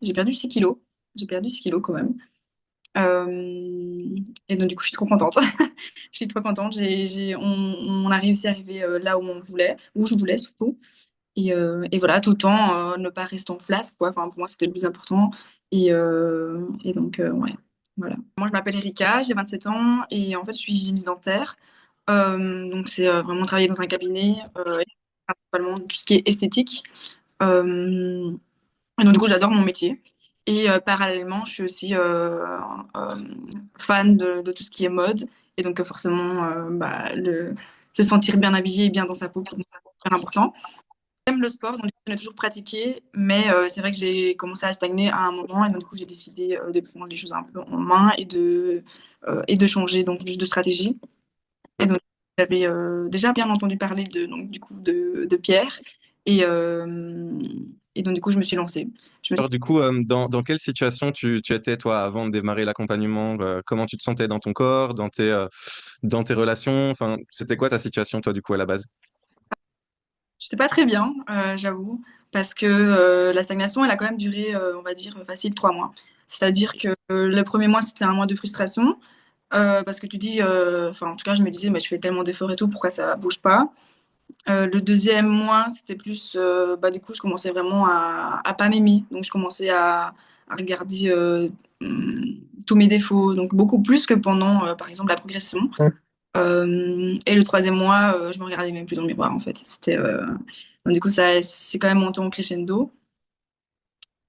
J'ai perdu 6 kilos. J'ai perdu 6 kilos quand même. Et donc, du coup, je suis trop contente. Je suis trop contente. On a réussi à arriver là où on voulait, où je voulais surtout. Et voilà, tout le temps, ne pas rester en flasque, quoi. Enfin, pour moi, c'était le plus important. Et donc, ouais, voilà. Moi, je m'appelle Erika, j'ai 27 ans et en fait, je suis hygiéniste dentaire. Donc, c'est vraiment travailler dans un cabinet, principalement tout ce qui est esthétique. Euh, et donc, du coup, j'adore mon métier. Et parallèlement, je suis aussi euh, fan de tout ce qui est mode. Et donc, forcément, se sentir bien habillé et bien dans sa peau, pour moi, c'est super important. J'aime le sport, donc je l'ai toujours pratiqué, mais c'est vrai que j'ai commencé à stagner à un moment, et donc du coup j'ai décidé de prendre les choses un peu en main et de changer donc juste de stratégie. Et donc j'avais déjà bien entendu parler donc du coup de Pierre, et, euh, et donc du coup je me suis lancée. Je me suis Alors, du coup, dans quelle situation tu étais, toi, avant de démarrer l'accompagnement? Comment tu te sentais dans ton corps, dans tes relations? Enfin, c'était quoi ta situation, toi, du coup, à la base? J'étais pas très bien, j'avoue, parce que la stagnation, elle a quand même duré, on va dire, facile 3 mois. C'est-à-dire que le premier mois, c'était un mois de frustration. Parce que tu dis, enfin en tout cas je me disais, mais je fais tellement d'efforts et tout, pourquoi ça bouge pas? Le deuxième mois, c'était plus, bah du coup je commençais vraiment à pas m'aimer, donc je commençais à regarder tous mes défauts, donc beaucoup plus que pendant par exemple la progression. Et le troisième mois, je me regardais même plus dans le miroir en fait. Donc, du coup ça c'est quand même monté en crescendo.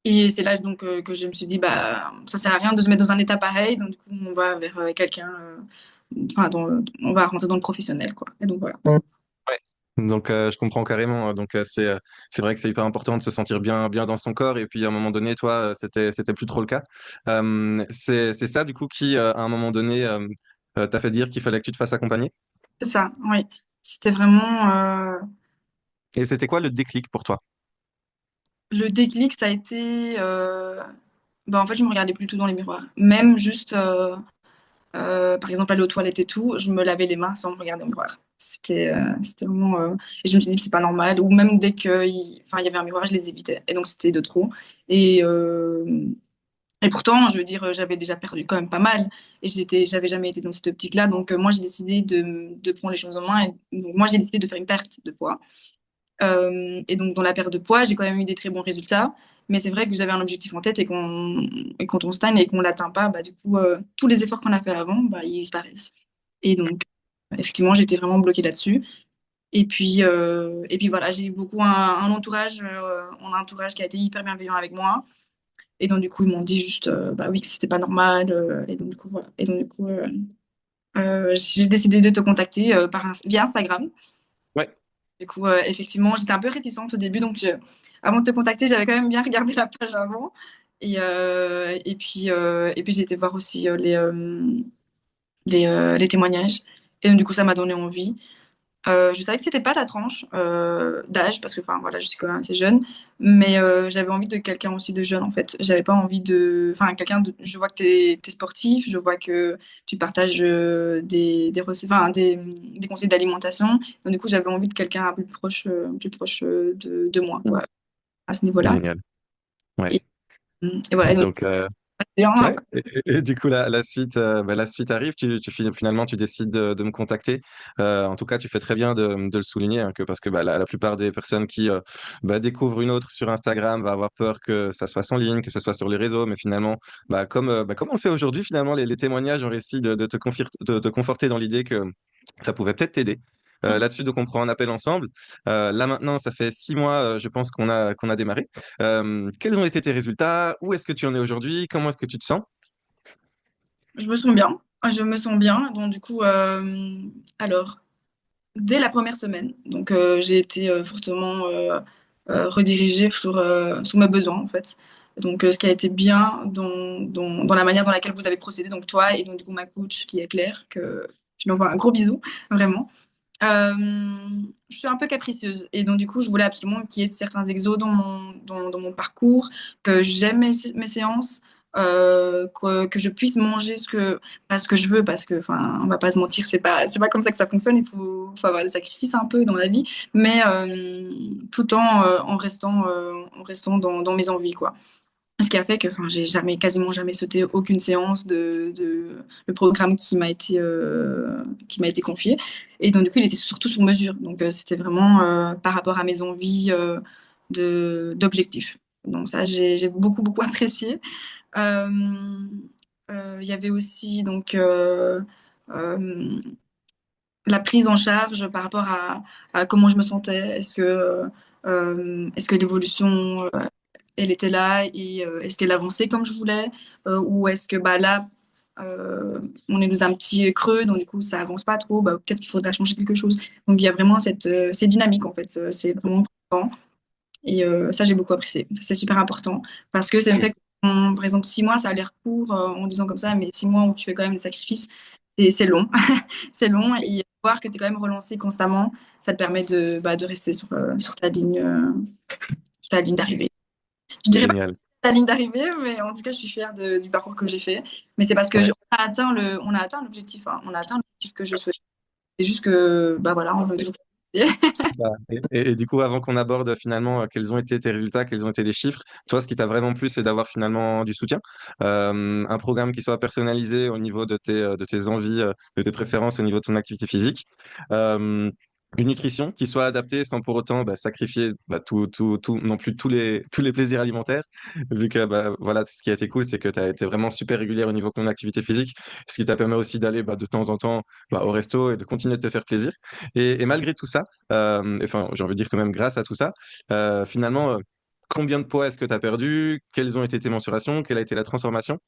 Et c'est là donc que je me suis dit, bah, ça sert à rien de se mettre dans un état pareil. Donc, du coup, on va vers quelqu'un, enfin, on va rentrer dans le professionnel, quoi. Et donc, voilà. Ouais. Donc, je comprends carrément. Donc, c'est vrai que c'est hyper important de se sentir bien dans son corps. Et puis, à un moment donné, toi, c'était plus trop le cas. C'est ça, du coup, qui, à un moment donné, t'a fait dire qu'il fallait que tu te fasses accompagner? C'est ça, oui. C'était vraiment Et c'était quoi le déclic pour toi? le déclic, ça a été, bah, en fait, je me regardais plus tout dans les miroirs. Même juste, par exemple, aller aux toilettes et tout, je me lavais les mains sans me regarder au miroir. C'était vraiment, et je me suis dit, c'est pas normal. Ou même dès enfin, il y avait un miroir, je les évitais. Et donc, c'était de trop. Et, euh, Et pourtant, je veux dire, j'avais déjà perdu quand même pas mal et j'avais jamais été dans cette optique-là. Donc, moi, j'ai décidé de prendre les choses en main. Et donc, moi, j'ai décidé de faire une perte de poids. Et donc, dans la perte de poids, j'ai quand même eu des très bons résultats. Mais c'est vrai que j'avais un objectif en tête et quand on stagne et qu'on l'atteint pas, bah, du coup, tous les efforts qu'on a fait avant, bah, ils disparaissent. Et donc, effectivement, j'étais vraiment bloquée là-dessus. Et puis voilà, j'ai eu beaucoup un entourage qui a été hyper bienveillant avec moi. Et donc, du coup, ils m'ont dit juste, bah oui, que c'était pas normal. Et donc, du coup, voilà. Et donc, du coup, j'ai décidé de te contacter via Instagram. Ouais. Du coup, effectivement, j'étais un peu réticente au début. Donc, avant de te contacter, j'avais quand même bien regardé la page avant. Et puis j'ai été voir aussi les témoignages. Et donc, du coup, ça m'a donné envie. Je savais que c'était pas ta tranche d'âge parce que enfin voilà je suis quand même assez jeune mais j'avais envie de quelqu'un aussi de jeune en fait j'avais pas envie de enfin je vois que t'es sportif je vois que tu partages des conseils d'alimentation donc du coup j'avais envie de quelqu'un un peu plus proche de moi quoi, à ce niveau-là Génial. Ouais. et, et voilà et donc, Donc, c'est vraiment- ouais. Et du coup, la suite, la suite arrive. Finalement, tu décides de me contacter. En tout cas, tu fais très bien de le souligner, hein, parce que la plupart des personnes qui découvrent une autre sur Instagram va avoir peur que ça se fasse en ligne, que ce soit sur les réseaux. Mais finalement, comme on le fait aujourd'hui, finalement, les témoignages ont réussi de te conforter dans l'idée que ça pouvait peut-être t'aider. Là-dessus, donc on prend un appel ensemble. Là maintenant, ça fait 6 mois, je pense qu'on a démarré. Quels ont été tes résultats? Où est-ce que tu en es aujourd'hui? Comment est-ce que tu te sens? je me sens bien donc du coup alors dès la première semaine. Donc, j'ai été fortement redirigée sur mes besoins, en fait. Donc, ce qui a été bien dans la manière dans laquelle vous avez procédé, donc toi et donc, du coup, ma coach, qui est Claire, que je lui envoie un gros bisou, vraiment. Euh, je suis un peu capricieuse et donc, du coup, je voulais absolument qu'il y ait certains exos dans mon parcours, que j'aime mes séances. Que je puisse manger pas ce que je veux parce que enfin on va pas se mentir c'est pas comme ça que ça fonctionne faut avoir des sacrifices un peu dans la vie mais tout en restant dans mes envies quoi ce qui a fait que, enfin, j'ai quasiment jamais sauté aucune séance de le programme qui m'a été confié. Et donc, du coup, il était surtout sur mesure. Donc, c'était vraiment par rapport à mes envies d'objectifs. Donc, ça, j'ai beaucoup, beaucoup apprécié. Euh, il y avait aussi, donc, euh, la prise en charge par rapport à comment je me sentais. Est-ce que l'évolution, elle était là et est-ce qu'elle avançait comme je voulais ou est-ce que bah, là, on est dans un petit creux, donc du coup, ça avance pas trop. Bah, peut-être qu'il faudra changer quelque chose. Donc, il y a vraiment c'est dynamique en fait. C'est vraiment important. Et ça, j'ai beaucoup apprécié. Ça, c'est super important parce que ça me fait que, par exemple, 6 mois, ça a l'air court en disant comme ça, mais 6 mois où tu fais quand même des sacrifices, c'est long. C'est long et voir que tu es quand même relancé constamment, ça te permet de rester sur ta ligne d'arrivée. Je dirais pas Génial. la ligne d'arrivée, mais en tout cas, je suis fière du parcours que j'ai fait. Mais c'est parce que Ouais. on a atteint l'objectif, hein. On a atteint l'objectif que je souhaitais. C'est juste que, bah voilà, on veut toujours. C'est ça. Et du coup, avant qu'on aborde finalement quels ont été tes résultats, quels ont été les chiffres, toi, ce qui t'a vraiment plu, c'est d'avoir finalement du soutien. Un programme qui soit personnalisé au niveau de tes envies, de tes préférences, au niveau de ton activité physique. Euh, une nutrition qui soit adaptée sans pour autant sacrifier non plus tous les plaisirs alimentaires. Vu que voilà, ce qui a été cool, c'est que tu as été vraiment super régulière au niveau de ton activité physique, ce qui t'a permis aussi d'aller de temps en temps au resto et de continuer de te faire plaisir. Et malgré tout ça, enfin, j'ai envie de dire quand même grâce à tout ça, finalement, combien de poids est-ce que tu as perdu? Quelles ont été tes mensurations? Quelle a été la transformation?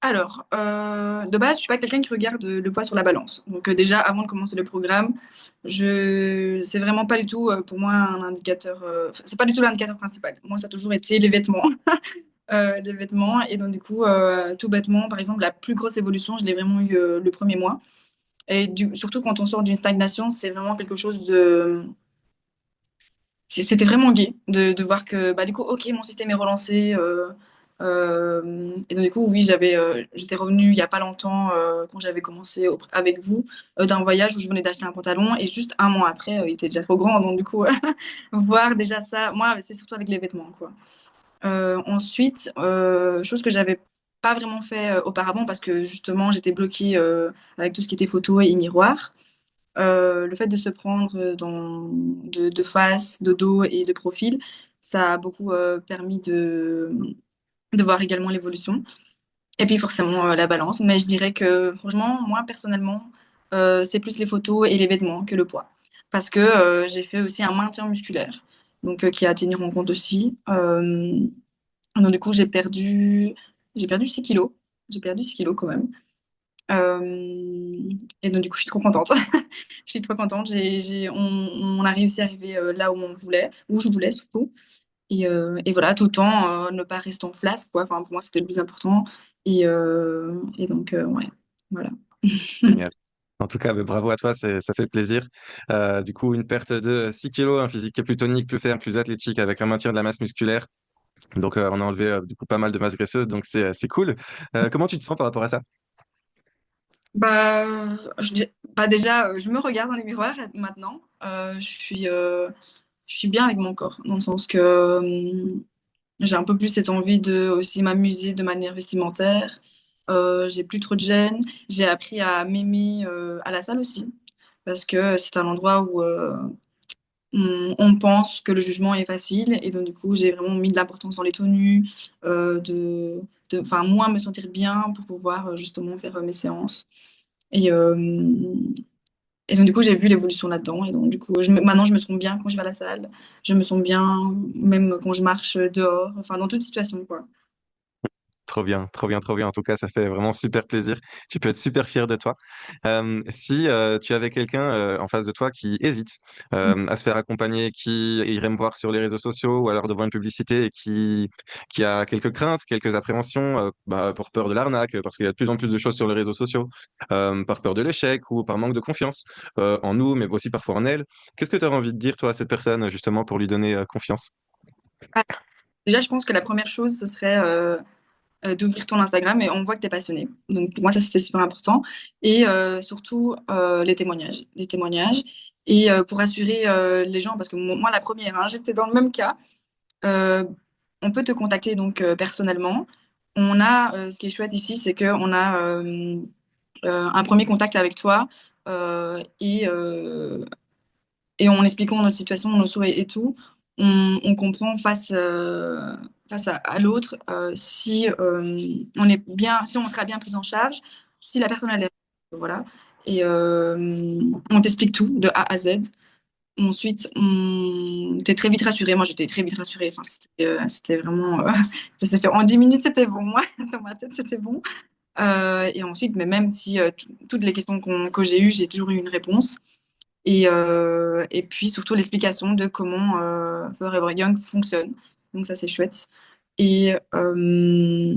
Alors, de base, je suis pas quelqu'un qui regarde le poids sur la balance. Donc déjà, avant de commencer le programme, c'est vraiment pas du tout pour moi un indicateur. C'est pas du tout l'indicateur principal. Moi, ça a toujours été les vêtements, les vêtements. Et donc du coup, tout bêtement, par exemple, la plus grosse évolution, je l'ai vraiment eu le premier mois. Et surtout quand on sort d'une stagnation, c'est vraiment quelque chose de. C'était vraiment gai de voir que bah du coup ok mon système est relancé et donc du coup oui j'étais revenue il y a pas longtemps quand j'avais commencé avec vous d'un voyage où je venais d'acheter un pantalon et juste un mois après il était déjà trop grand donc du coup voir déjà ça moi c'est surtout avec les vêtements quoi. Ensuite chose que j'avais pas vraiment fait auparavant parce que justement j'étais bloquée avec tout ce qui était photo et miroir. Le fait de se prendre de face, de dos et de profil, ça a beaucoup permis de voir également l'évolution. Et puis forcément la balance. Mais je dirais que franchement, moi personnellement, c'est plus les photos et les vêtements que le poids. Parce que j'ai fait aussi un maintien musculaire, donc qui a à tenir en compte aussi. Donc du coup, j'ai perdu 6 kilos. J'ai perdu 6 kilos quand même. Et donc du coup, je suis trop contente. Je suis trop contente. On a réussi à arriver là où on voulait, où je voulais surtout. Et voilà, tout le temps, ne pas rester en flasque, quoi. Enfin, pour moi, c'était le plus important. Et donc, ouais, voilà. Génial. En tout cas, bravo à toi, ça fait plaisir. Du coup, une perte de 6 kilos, un physique qui est plus tonique, plus ferme, plus athlétique, avec un maintien de la masse musculaire. Donc, on a enlevé du coup pas mal de masse graisseuse, donc c'est cool. Comment tu te sens par rapport à ça? Bah, bah déjà, je me regarde dans les miroirs maintenant. Je suis bien avec mon corps, dans le sens que j'ai un peu plus cette envie de aussi m'amuser de manière vestimentaire. J'ai plus trop de gêne. J'ai appris à m'aimer à la salle aussi, parce que c'est un endroit où on pense que le jugement est facile. Et donc, du coup, j'ai vraiment mis de l'importance dans les tenues, enfin, moi, me sentir bien pour pouvoir justement faire mes séances. Et, euh, et donc, du coup, j'ai vu l'évolution là-dedans. Et donc, du coup, maintenant, je me sens bien quand je vais à la salle. Je me sens bien même quand je marche dehors, enfin, dans toute situation, quoi. Trop bien, trop bien, trop bien. En tout cas, ça fait vraiment super plaisir. Tu peux être super fier de toi. Si tu avais quelqu'un en face de toi qui hésite à se faire accompagner, qui irait me voir sur les réseaux sociaux ou alors devant une publicité et qui a quelques craintes, quelques appréhensions, par peur de l'arnaque, parce qu'il y a de plus en plus de choses sur les réseaux sociaux, par peur de l'échec ou par manque de confiance en nous, mais aussi parfois en elle, qu'est-ce que tu aurais envie de dire, toi, à cette personne, justement, pour lui donner confiance? Ah, déjà, je pense que la première chose, ce serait d'ouvrir ton Instagram et on voit que tu es passionné. Donc, pour moi, ça, c'était super important. Et surtout, les témoignages. Les témoignages. Et pour rassurer les gens, parce que moi, la première, hein, j'étais dans le même cas. on peut te contacter donc personnellement. On a, ce qui est chouette ici, c'est qu'on a un premier contact avec toi et en expliquant notre situation, nos souhaits et tout, on comprend face à l'autre si on est bien, si on sera bien pris en charge, si la personne a l'air, voilà. Et on t'explique tout de A à Z. Ensuite, on t'es très vite rassurée. Moi, j'étais très vite rassurée. Enfin, c'était vraiment, ça s'est fait en 10 minutes, c'était bon. Moi, dans ma tête, c'était bon. Et ensuite, mais même si toutes les questions que j'ai eues, j'ai toujours eu une réponse. Et puis surtout l'explication de comment Forever Young fonctionne. Donc ça, c'est chouette. Et, euh,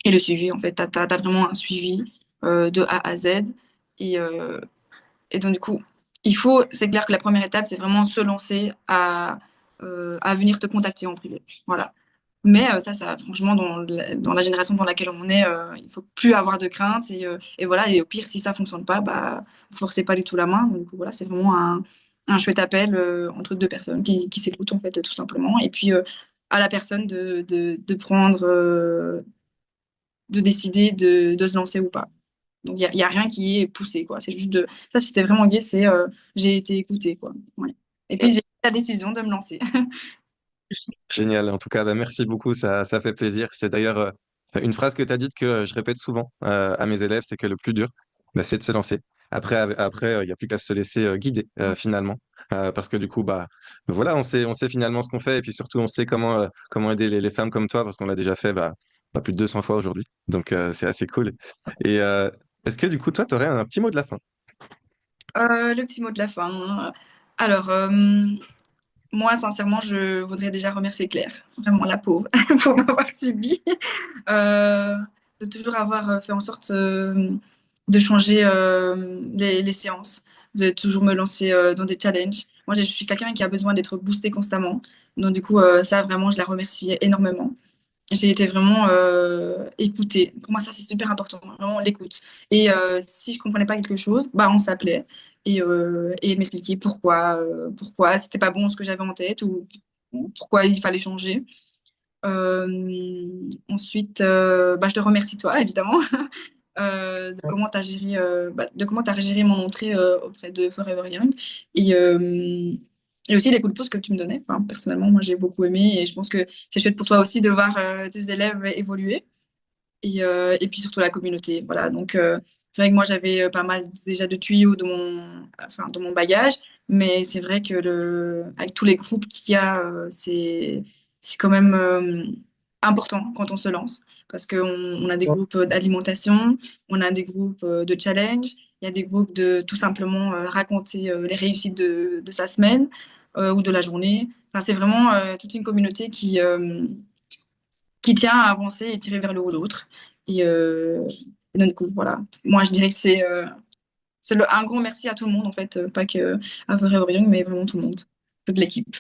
et le suivi, en fait, t'as vraiment un suivi de A à Z. Et, euh, et donc, du coup, c'est clair que la première étape, c'est vraiment se lancer à venir te contacter en privé. Voilà. Mais ça, franchement, dans la génération dans laquelle on est, il faut plus avoir de crainte. Et voilà. Et au pire, si ça fonctionne pas, bah, vous forcez pas du tout la main. Donc voilà, c'est vraiment un chouette appel entre deux personnes qui s'écoutent en fait, tout simplement. Et puis à la personne de prendre, de décider de se lancer ou pas. Donc y a rien qui est poussé, quoi. C'est juste de ça, si c'était vraiment gay, c'est j'ai été écoutée, quoi. Ouais. Et puis j'ai pris la décision de me lancer. Génial. En tout cas, bah, merci beaucoup. Ça fait plaisir. C'est d'ailleurs une phrase que tu as dite que je répète souvent à mes élèves, c'est que le plus dur, bah, c'est de se lancer. Après, il n'y a plus qu'à se laisser guider finalement. Parce que du coup, bah, voilà, on sait finalement ce qu'on fait et puis surtout, on sait comment aider les femmes comme toi parce qu'on l'a déjà fait pas plus de 200 fois aujourd'hui. Donc, c'est assez cool. Et est-ce que du coup, toi, tu aurais un petit mot de la fin? Le petit mot de la fin. Alors, moi, sincèrement, je voudrais déjà remercier Claire, vraiment la pauvre, pour m'avoir subi, euh, de toujours avoir fait en sorte de changer les séances, de toujours me lancer dans des challenges. Moi, je suis quelqu'un qui a besoin d'être boosté constamment. Donc, du coup, ça, vraiment, je la remercie énormément. J'ai été vraiment écoutée. Pour moi, ça, c'est super important, vraiment l'écoute. Et si je comprenais pas quelque chose, bah, on s'appelait et elle m'expliquait pourquoi c'était pas bon ce que j'avais en tête ou pourquoi il fallait changer. Ensuite, bah, je te remercie toi, évidemment, de comment tu as géré mon entrée auprès de Forever Young. Et, euh, et aussi les coups de pouce que tu me donnais. Enfin, personnellement, moi, j'ai beaucoup aimé et je pense que c'est chouette pour toi aussi de voir tes élèves évoluer. Et puis surtout la communauté. Voilà, donc c'est vrai que moi, j'avais pas mal déjà de tuyaux dans mon bagage, mais c'est vrai que avec tous les groupes qu'il y a, c'est quand même important quand on se lance parce qu'on a des groupes d'alimentation, on a des groupes de challenge, il y a des groupes de tout simplement raconter les réussites de sa semaine ou de la journée. Enfin, c'est vraiment toute une communauté qui tient à avancer et tirer vers le haut l'autre. Et, euh, et donc, du coup, voilà. Moi, je dirais que un grand merci à tout le monde, en fait, pas que à Forever Young, mais vraiment tout le monde, toute l'équipe.